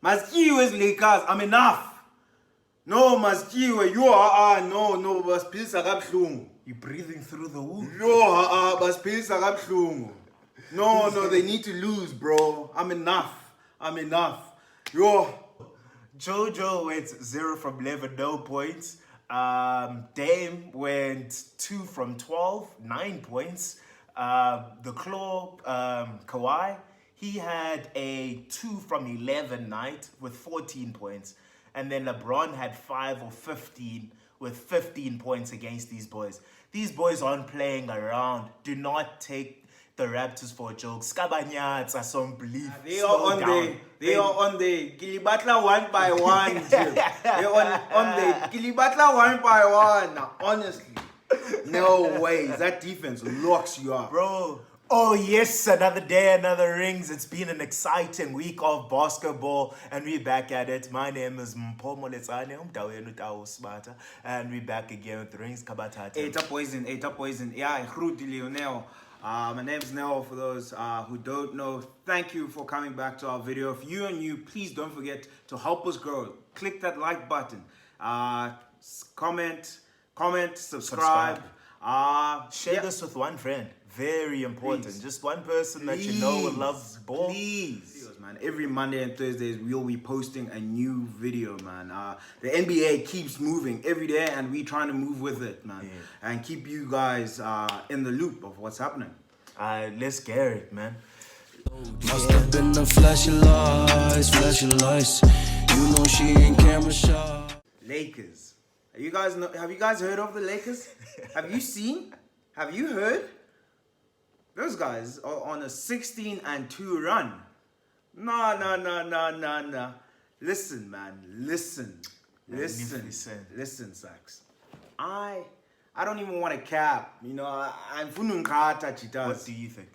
Maskiwe Lakers, I'm enough. No, Maskiwe, you are, no, basiphilisa kabuhlungu. You're breathing through the womb. Yo, basiphilisa kabuhlungu. No, they need to lose, bro. I'm enough. Yo. Jojo went 0 from 11, no points. Dame went 2 from 12, 9 points. The Claw, Kawhi, he had a 2 from 11 night with 14 points. And then LeBron had 5 or 15 with 15 points against these boys. These boys aren't playing around. Do not take the Raptors for a joke. Skabanyats are some belief. They are on the Kilibatla one by one. They're on the Kilibatla one by one. Honestly. No way. That defense locks you up. Bro. Oh yes, another day, another rings. It's been an exciting week of basketball and we're back at it. My name is Mpomo Letsane, and we're back again with Rings Kabatata. Eta poison. Yeah, Lionel. My name is Nell. For those who don't know, thank you for coming back to our video. If you're new, please don't forget to help us grow. Click that like button. Comment, subscribe. Share this with one friend. Very important. Please. Just one person that you know loves ball. Please. Man. Every Monday and Thursdays, we'll be posting a new video, man. The NBA keeps moving every day, and we're trying to move with it, man. Yeah. And keep you guys in the loop of what's happening. Let's get it, man. Must have been the flashing lights. You know she ain't camera shy. Lakers. Have you guys heard of the Lakers? Have you seen? Have you heard? Those guys are on a 16-2 run. No. Listen, man. Listen, Sax. I don't even want to cap. You know, I'm funungata chitas. What do you think?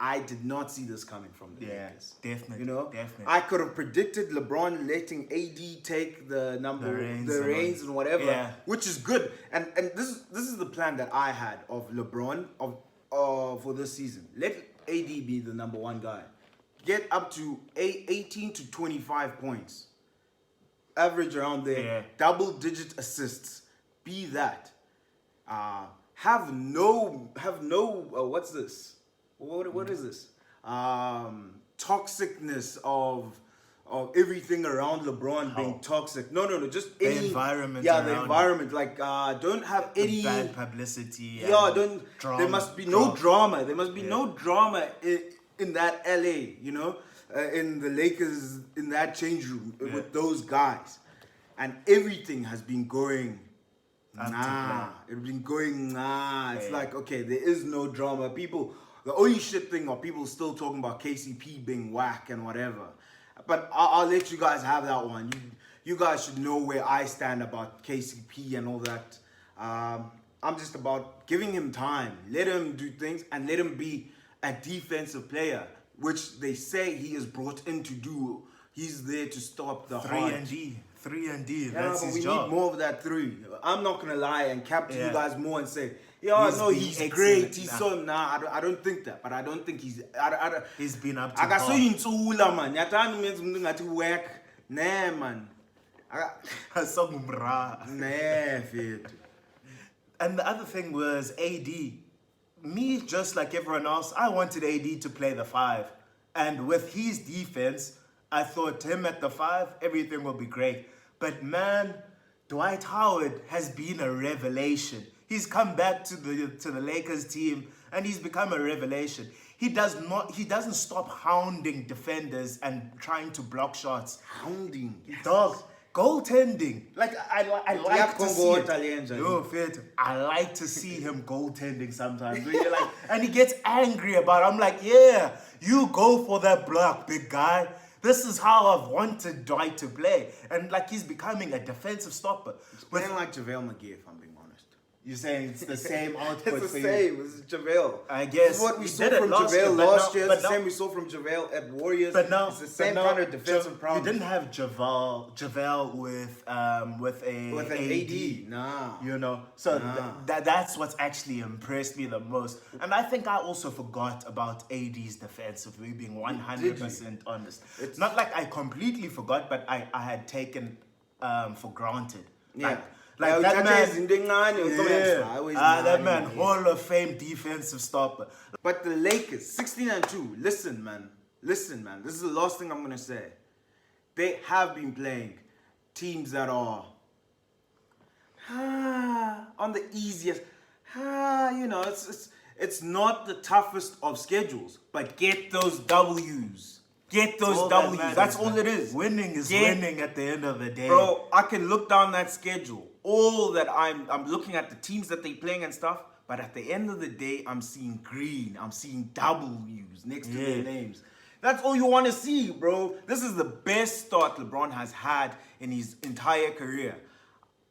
I did not see this coming from the Lakers. Definitely. You know, definitely. I could have predicted LeBron letting AD take the reins and whatever, which is good. And this is the plan that I had of LeBron for this season. Let AD be the number one guy. Get up to 18 to 25 points. Average around there. Yeah. Double-digit assists. Be that. Have no. What's this? What is this? Toxicness of everything around LeBron being toxic. No. Just the environment. Yeah, the environment. Like don't have any bad publicity. Don't. Drama, there must be no drama. There must be no drama in that LA. You know, in the Lakers, in that change room with those guys, and everything has been going. It's been going. It's like okay, there is no drama. The only shit thing are people still talking about KCP being whack and whatever. But I'll let you guys have that one. You guys should know where I stand about KCP and all that. I'm just about giving him time. Let him do things and let him be a defensive player, which they say he is brought in to do. He's there to stop the 3 and D. Yeah, that's but his we job. need more of that 3. I'm not gonna lie and cap to you guys more and say, he's great. He's I don't think that, but I don't think he's. He's been up to. I got so insula man. Yatani means ngati work. Nah man. And the other thing was AD. Me, just like everyone else, I wanted AD to play the 5, and with his defense, I thought him at the 5, everything will be great. But man, Dwight Howard has been a revelation. He's come back to the Lakers team and he's become a revelation. He doesn't stop hounding defenders and trying to block shots. Hounding. Yes. Dog, goaltending. Like I like to see it. No, I like to see him goaltending sometimes. Where you're like, and he gets angry about it. I'm like, yeah, you go for that block, big guy. This is how I've wanted Dwight to play. And like he's becoming a defensive stopper. He's playing like JaVale McGee, if I'm being honest. You're saying it's the same output It's the for you? same. It's JaVale. I guess This is what we we saw did it from last year, JaVale but last now- year. but It's the now- same we saw from JaVale at Warriors. But now it's the same kind of defensive problem. You didn't have JaVale with with an AD. Nah. You know, so that's what's actually impressed me the most. And I think I also forgot about AD's defense, if we're being 100% honest. It's not like I completely forgot, but I had taken for granted. Like that man, that man, Hall of Fame defensive stopper. But the Lakers, 16-2. Listen, man. This is the last thing I'm gonna say. They have been playing teams that are on the easiest. You know, it's not the toughest of schedules, but get those W's. Get those W's. That's all it is. Winning is winning at the end of the day. Bro, I can look down that schedule. All that I'm looking at the teams that they're playing and stuff. But at the end of the day, I'm seeing green. I'm seeing W's next to their names. That's all you want to see, bro. This is the best start LeBron has had in his entire career.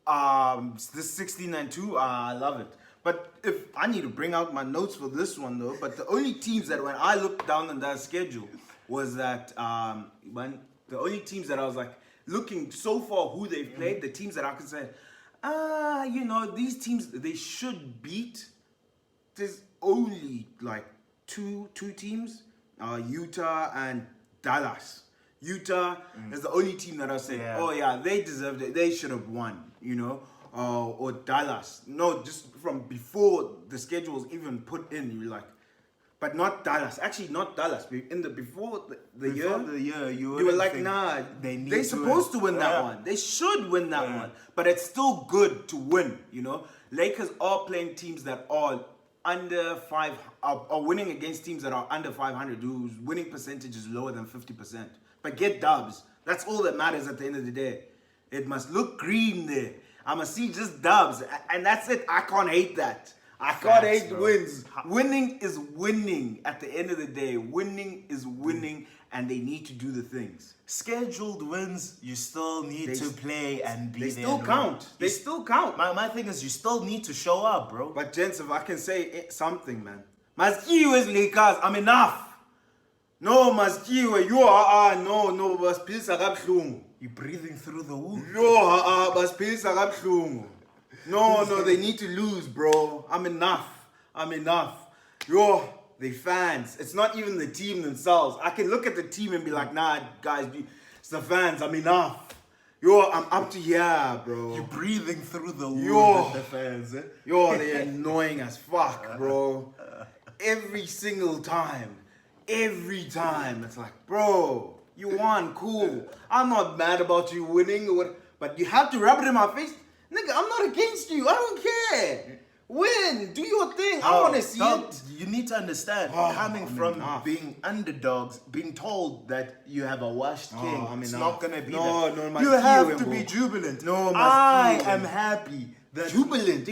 This 16-2, I love it. But if I need to bring out my notes for this one though, but the only teams that when I looked down on that schedule was that the only teams that I was like looking so far who they've played, the teams that I could say, you know, these teams they should beat. There's only like two teams, Utah and Dallas. Utah is the only team that I say, oh yeah, they deserved it. They should have won, you know. Or Dallas. No, just from before the schedule was even put in, you're like, but not Dallas. Actually, not Dallas. Before the year, you were like, nah, they're supposed to win that one. They should win that one. But it's still good to win, you know. Lakers are playing teams that are under are winning against teams that are under 500, whose winning percentage is lower than 50%. But get dubs. That's all that matters at the end of the day. It must look green there. I'ma see just dubs, and that's it. I can't hate that. I can't hate wins. Winning is winning at the end of the day. Winning is winning, and they need to do the things. Scheduled wins, you still need to play and be there. They still count. They still count. My thing is, you still need to show up, bro. But gents, if I can say something, man. Maskiwe Lakers, I'm enough. No, Maskiwe, you are, no, baspilisa kabuhlungu. You're breathing through the womb. Yo, baspilisa kabuhlungu. No, they need to lose, bro. I'm enough. Yo, they fans. It's not even the team themselves. I can look at the team and be like, nah, guys, it's the fans. I'm enough. Yo, I'm up to here, bro. You're breathing through the womb with the fans, eh? Yo, they're annoying as fuck, bro. Every single time. It's like, bro, you won, cool. I'm not mad about you winning, but you have to rub it in my face. Nigga, I'm not against you. I don't care. Win. Do your thing. I want to see it. You need to understand, coming from being underdogs, being told that you have a washed king, it's not going to be that. No, you have to be jubilant. No, I am happy. That jubilant.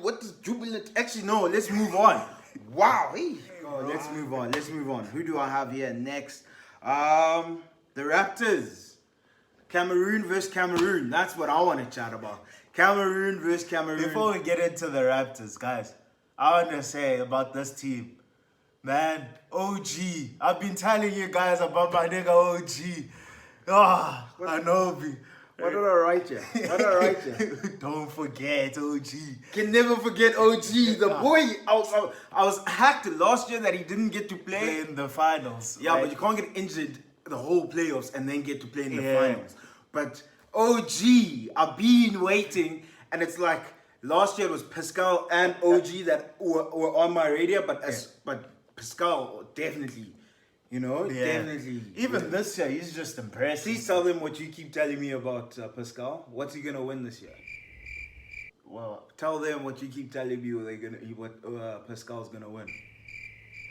What is jubilant? Actually, no, let's move on. Wow. Hey. Let's move on. Who do I have here next? The Raptors. Cameroon versus Cameroon. That's what I want to chat about. Cameroon versus Cameroon. Before we get into the Raptors, guys, I want to say about this team. Man, OG. I've been telling you guys about my nigga OG. Anobi. What did I write you? Don't forget OG. Can never forget OG. The boy, I was hacked last year that he didn't get to play in the finals. Yeah, but you can't get injured the whole playoffs and then get to play in the finals. But OG, I've been waiting, and it's like last year it was Pascal and OG that were on my radar, but Pascal definitely. You know, definitely. Even this year, he's just impressive. Please tell them what you keep telling me about Pascal. What's he gonna win this year? Well, tell them what you keep telling me what Pascal's gonna win.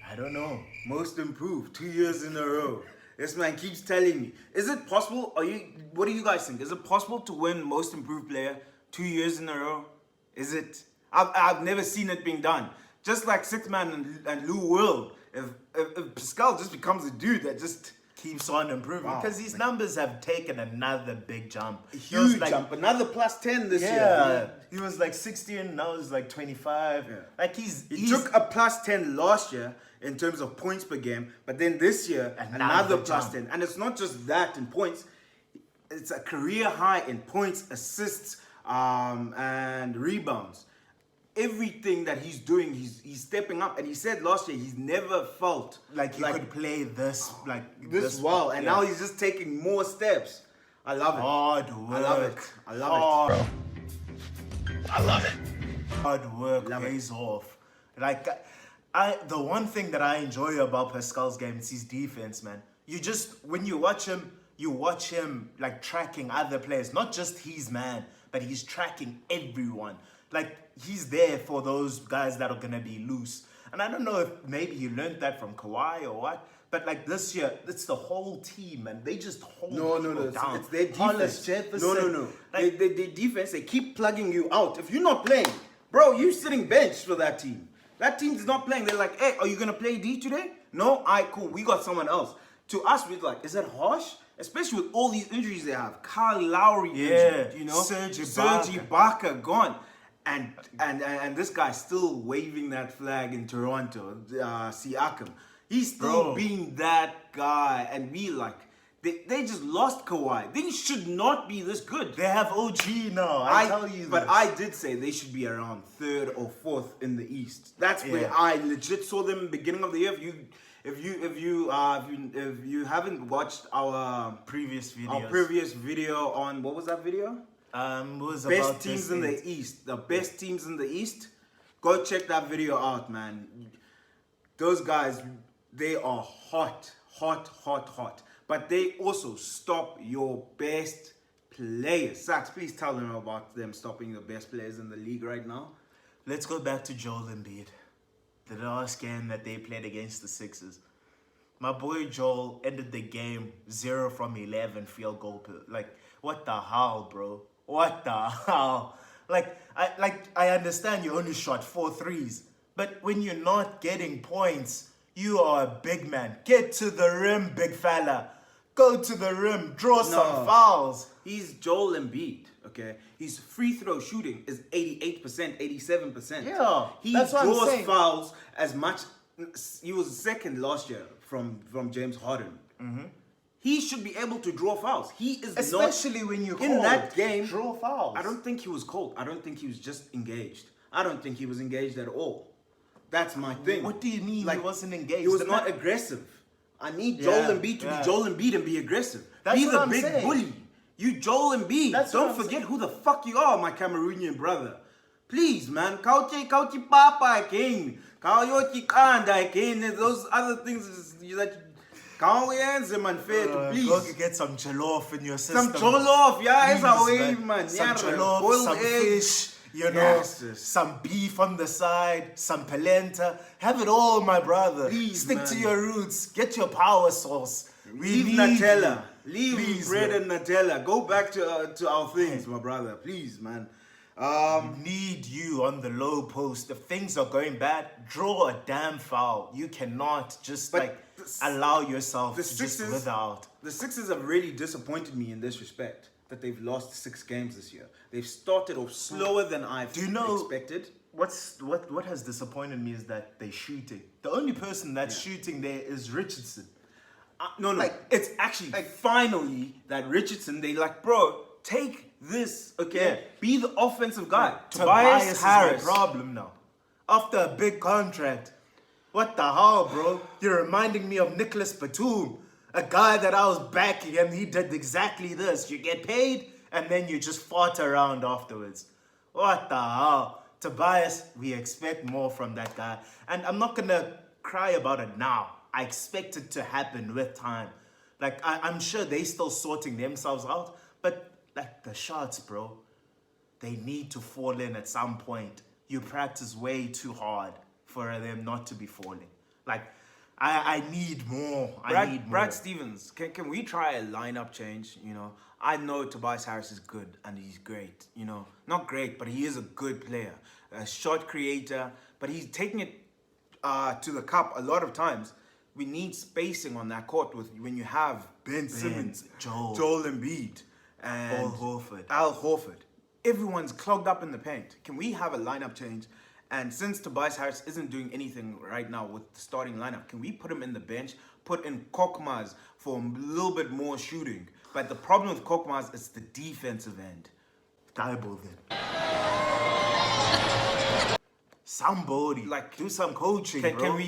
I don't know. Most improved, 2 years in a row. This man keeps telling me. Is it possible? What do you guys think? Is it possible to win most improved player 2 years in a row? Is it? I've never seen it being done. Just like Sixth Man and Lou Will. If Pascal just becomes a dude that just keeps on improving because his numbers have taken another big jump. A huge like, jump, another plus 10 this year. Yeah, he was like 16, now he's like 25. Yeah. Like He he's took a plus 10 last year in terms of points per game, but then this year, another plus jump. 10. And it's not just that in points, it's a career high in points, assists, and rebounds. Everything that he's doing, he's stepping up. And he said last year he's never felt like he could play this well. And now he's just taking more steps. I love it. Hard work. I love it. I love it. I love it. Hard work pays off. Like the one thing that I enjoy about Pascal's game is his defense, man. When you watch him like tracking other players, not just his man, but he's tracking everyone. Like he's there for those guys that are gonna be loose. And I don't know if maybe he learned that from Kawhi or what, but like this year, it's the whole team and they just hold people down. It's their Hollis, defense. Jefferson, No. Like, Their defense, they keep plugging you out. If you're not playing, bro, you're sitting bench for that team. That team's not playing. They're like, hey, are you gonna play D today? No? Alright, cool. We got someone else. To us, we're like, is that harsh? Especially with all these injuries they have. Kyle Lowry injured, you know? Serge Ibaka gone. And this guy's still waving that flag in Toronto, Siakam. He's still being that guy. And we like, they just lost Kawhi. They should not be this good. they have OG now. I tell you But this. I did say they should be around 3rd or 4th in the East. That's where I legit saw them beginning of the year. If you haven't watched our previous videos. our previous video on what was that video? Was Best about teams this in the thing. East. The best teams in the East. Go check that video out, man. Those guys, they are hot. But they also stop your best players. Sax, please tell them about them stopping the best players in the league right now. Let's go back to Joel Embiid. The last game that they played against the Sixers. My boy Joel ended the game 0 from 11 field goal. Like, what the hell, bro? What the hell? I understand you only shot 4 threes, but when you're not getting points, you are a big man. Get to the rim, big fella. Go to the rim, draw some fouls. He's Joel Embiid, okay? His free throw shooting is 88%, 87%. Yeah, He that's what I'm draws saying. fouls as much. He was second last year from James Harden. He should be able to draw fouls. He is Especially not, when you in that game. draw fouls. I don't think he was cold. I don't think he was just engaged. I don't think he was engaged at all. That's my thing. What do you mean he wasn't engaged? He was The not man- aggressive. I need Joel Embiid to be Joel Embiid and be aggressive. That's be what the I'm big saying. bully. You Joel Embiid. That's what Don't I'm forget who the fuck you are, my Cameroonian brother. Please, man. Kauchi papa king. Kauyoki kanda king. Those other things that Kauyense man fair. Please. Go get some jollof in your system. Some jollof, yeah, it's a Please, way, man. man. Some Yeah, jollof, boiled some eggs. fish, you know, Yes, yes. some beef on the side, some polenta. Have it all, my brother. Please, Stick to man. your roots. Get your power sauce. We Leave need Nutella. you. Leave Please, bread man. and Nutella. Go back to our things, my brother. Please, man. Need you on the low post. If things are going bad, draw a damn foul. You cannot just But allow yourself the to just Sixers- wither out. The Sixers have really disappointed me in this respect. That they've lost 6 games this year. They've started off slower than I expected. What has disappointed me is that they're shooting. The only person that's shooting there is Richardson. No. It's actually finally that Richardson. They like, bro, take this. Okay, Yeah. be the offensive guy. Tobias Tobias Harris. is my problem now. After a big contract. What the hell, bro? You're reminding me of Nicholas Batum, a guy that I was backing, and he did exactly this. You get paid, and then you just fart around afterwards. What the hell? Tobias, we expect more from that guy. And I'm not gonna cry about it now. I expect it to happen with time. Like, I'm sure they still sorting themselves out, but like the shots, bro, they need to fall in at some point. You practice way too hard for them not to be falling. Like, I need more. I need more. Brad Stevens, can we try a lineup change? You know, I know Tobias Harris is good and he's great. You know, not great, but he is a good player, a shot creator. But he's taking it to the cup a lot of times. We need spacing on that court when you have Ben Simmons, Joel Embiid, and Al Horford. Everyone's clogged up in the paint. Can we have a lineup change? And since Tobias Harris isn't doing anything right now with the starting lineup, can we put him in the bench, put in Korkmaz for a little bit more shooting? But the problem with Korkmaz is the defensive end. Diable then. Somebody do some coaching, bro.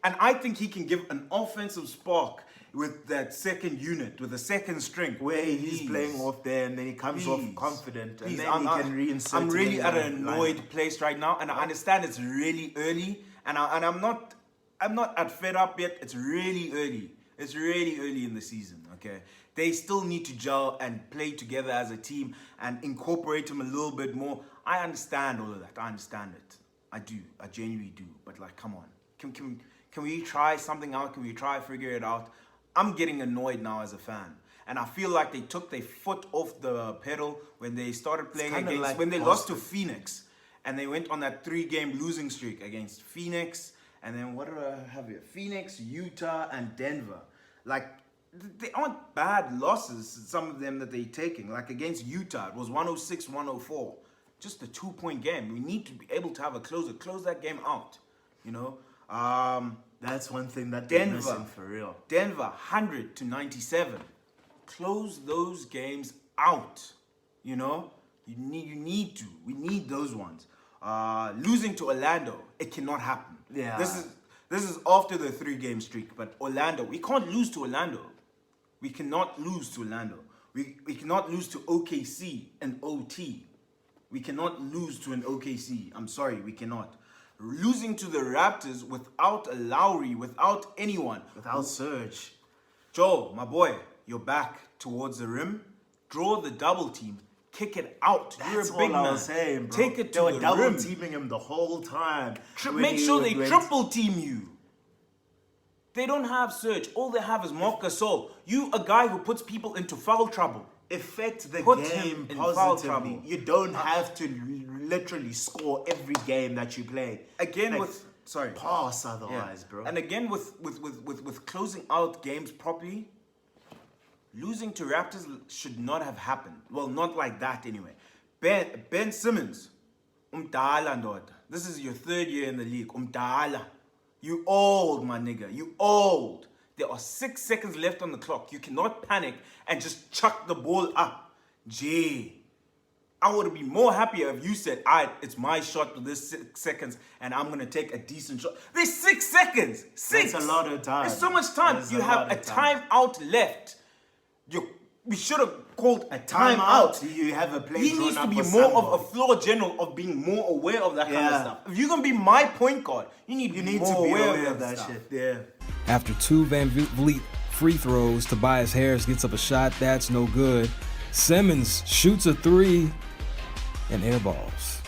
And I think he can give an offensive spark with that second unit, with the second string, where he's playing off there and then he comes off confident and then he can reinsert. I'm really at an annoyed place right now, and I understand it's really early, and I'm not at fed up yet. It's really early. It's really early in the season. Okay, they still need to gel and play together as a team and incorporate him a little bit more. I understand all of that. I understand it. I do. I genuinely do. But like, come on. Can we try something out? Can we try figure it out? I'm getting annoyed now as a fan. And I feel like they took their foot off the pedal when they started playing against, like when they lost to Phoenix. And they went on that 3-game losing streak against Phoenix. And then what do I have here? Phoenix, Utah, and Denver. Like, they aren't bad losses, some of them that they're taking. Like against Utah, it was 106-104. Just a 2-point game. We need to be able to have a closer. Close that game out, you know? That's one thing that they're missing for real. Denver, 100-97. Close those games out. You know, you need to. We need those ones. Losing to Orlando, it cannot happen. Yeah. This is after the 3-game streak, but Orlando, we can't lose to Orlando. We cannot lose to Orlando. We cannot lose to OKC and OT. We cannot lose to an OKC. I'm sorry, we cannot. Losing to the Raptors without a Lowry, without anyone. Without Serge. Joe, my boy, you're back towards the rim. Draw the double team. Kick it out. That's You're a big all I man. was saying, bro. Take it to the rim. They were double teaming him the whole time. Make sure they triple team you. They don't have Serge. All they have is Marc Gasol. You, a guy who puts people into foul trouble. Affect the Put game him in foul trouble. positively. You don't have to literally score every game that you play. Again, Like, with sorry, pass otherwise, bro. And again, with closing out games properly, losing to Raptors should not have happened. Well, not like that anyway. Ben Simmons, umdala ndoda. This is your 3rd year in the league. Umdala. You old, my nigga. You old. There are 6 seconds left on the clock. You cannot panic and just chuck the ball up. Gee. I would be more happier if you said, it's my shot with this 6 seconds and I'm going to take a decent shot. There's 6 seconds. 6. That's a lot of time. There's so much time. You have a timeout left. We should have called a timeout. You have a play. He needs to be more of a floor general of being more aware of that kind of stuff. If you're going to be my point guard, you need to be aware of that shit. Yeah. After 2 Van Vliet free throws, Tobias Harris gets up a shot. That's no good. Simmons shoots a 3 and airballs.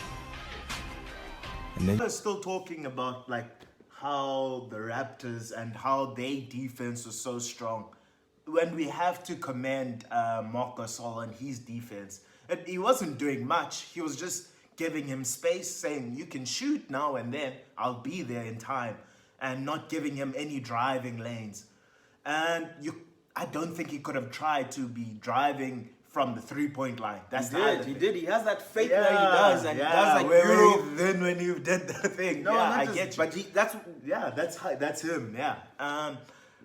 And then We're still talking about like how the Raptors and how their defense was so strong. When we have to commend Marc Gasol and his defense, he wasn't doing much. He was just giving him space, saying, you can shoot now and then. I'll be there in time. And not giving him any driving lanes. And I don't think he could have tried to be driving from the 3-point line. That's He did. He has that fake that he does. And he does like then when you did that thing. No, I just, get you. But that's him, yeah.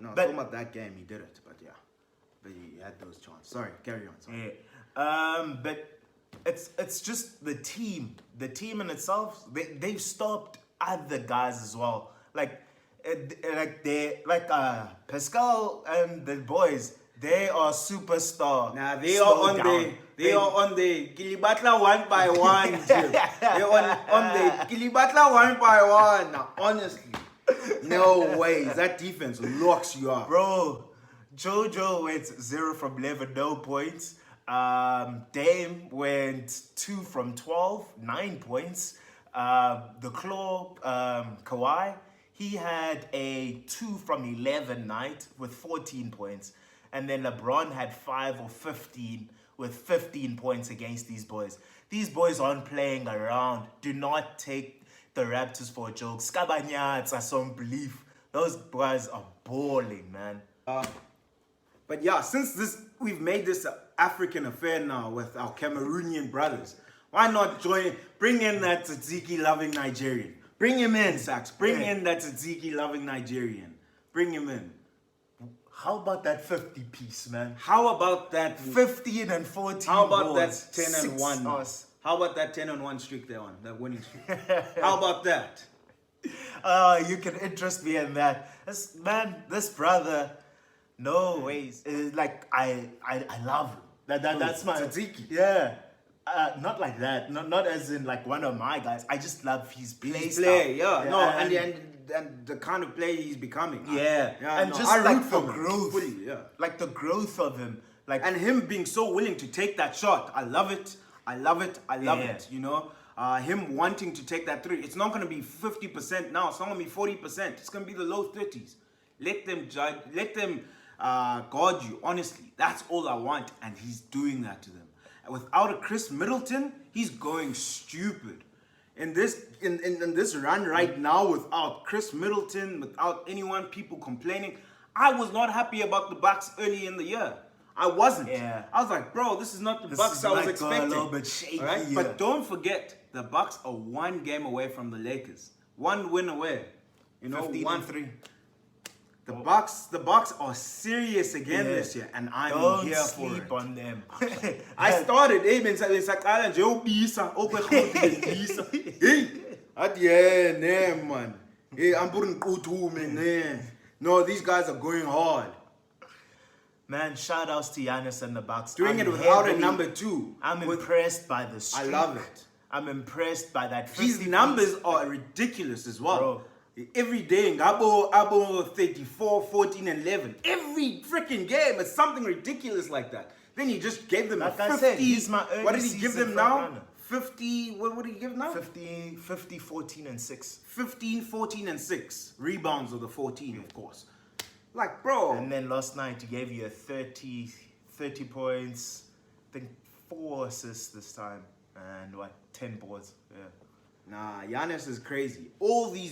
No, but talking about that game, he did it. But yeah. But he had those chances. Sorry, carry on. Sorry. Yeah. But it's just the team. The team in itself, they've stopped other guys as well. Pascal and the boys, they are superstar. Now they are on the Kilibatla one by one. Jim. They're on the Kilibatla one by one. Now, honestly, no way. That defense locks you up, bro. Jojo went 0 from 11, no points. Dame went 2 from 12, 9 points. The Claw, Kawhi, he had a 2 from 11 night with 14 points. And then LeBron had 5 or 15 with 15 points against these boys. These boys aren't playing around. Do not take the Raptors for a joke. Skabanyats are some belief. Those guys are balling, man. But yeah, since we've made this an African affair now with our Cameroonian brothers, why not bring in that tzatziki loving Nigerian? Bring him in, Sax. Bring in that tzatziki loving Nigerian. Bring him in. How about that 50 piece, man? How about that 15 and 14 How about balls, that 10 and 1? us. How about that 10 and 1 streak they're on? That winning streak. How about that? You can interest me in that. This brother, no ways. Like I love him. That's my tzatziki. Yeah. Not like that. Not as in like one of my guys. I just love his play style. Yeah. No, and the kind of player he's becoming. Yeah. And no, just I like root the for him growth. fully, yeah. Like the growth of him. Like And him being so willing to take that shot. I love it. I love it. I love it. You know? Him wanting to take that 3. It's not going to be 50% now. It's not going to be 40%. It's going to be the low 30s. Let them judge. Let them guard you. Honestly, that's all I want. And he's doing that to them. Without a Chris Middleton, he's going stupid. In this run right now, without Chris Middleton, without anyone, people complaining, I was not happy about the Bucks early in the year. I wasn't. Yeah. I was like, bro, this is not the Bucks I was expecting. A little bit shaky. Right? Yeah. But don't forget, the Bucks are 1 game away from the Lakers. 1 win away. You know, 15-3. The Bucks are serious again this year, and I'm Don't here for sleep it. on them. I started, bensaqala nje ubisa, obekubisa. Hey, at yeah, nah, man. Hey, I'm putting kutume, nah. No, these guys are going hard. Man, shout outs to Giannis and the Bucks. Doing it without a number 2. I'm impressed by the I streak. love it. I'm impressed by that. His 50 numbers are ridiculous as well. Bro. Every day, abo 34, 14, and 11. Every freaking game, it's something ridiculous like that. Then he just gave them Like a 50. I said, he's my early What did he give season them now? front runner. 50, what would he give now? 50, 14, and 6. 15, 14, and 6. Rebounds of the 14, of course. Like, bro. And then last night he gave you a 30 points, I think 4 assists this time, and 10 boards. Yeah. Nah, Giannis is crazy. All the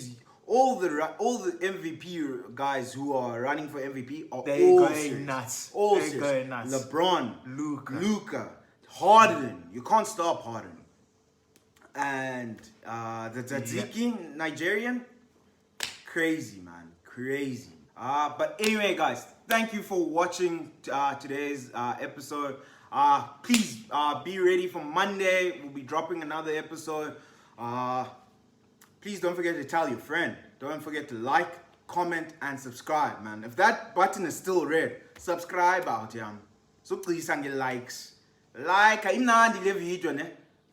MVP guys who are running for MVP are They're all going serious. nuts. All They're serious. going nuts. LeBron, Luka. Harden. You can't stop Harden. And the Tzatziki, Nigerian, crazy, man. Crazy. But anyway, guys, thank you for watching today's episode. Please be ready for Monday. We'll be dropping another episode. Please don't forget to tell your friend. Don't forget to like, comment, and subscribe, man. If that button is still red, subscribe out, yeah. So please send your likes. Like, imnandi le video, ne?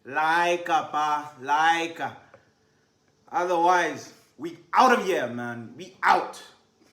Like, pa, like. Otherwise, we out of here, man. We out.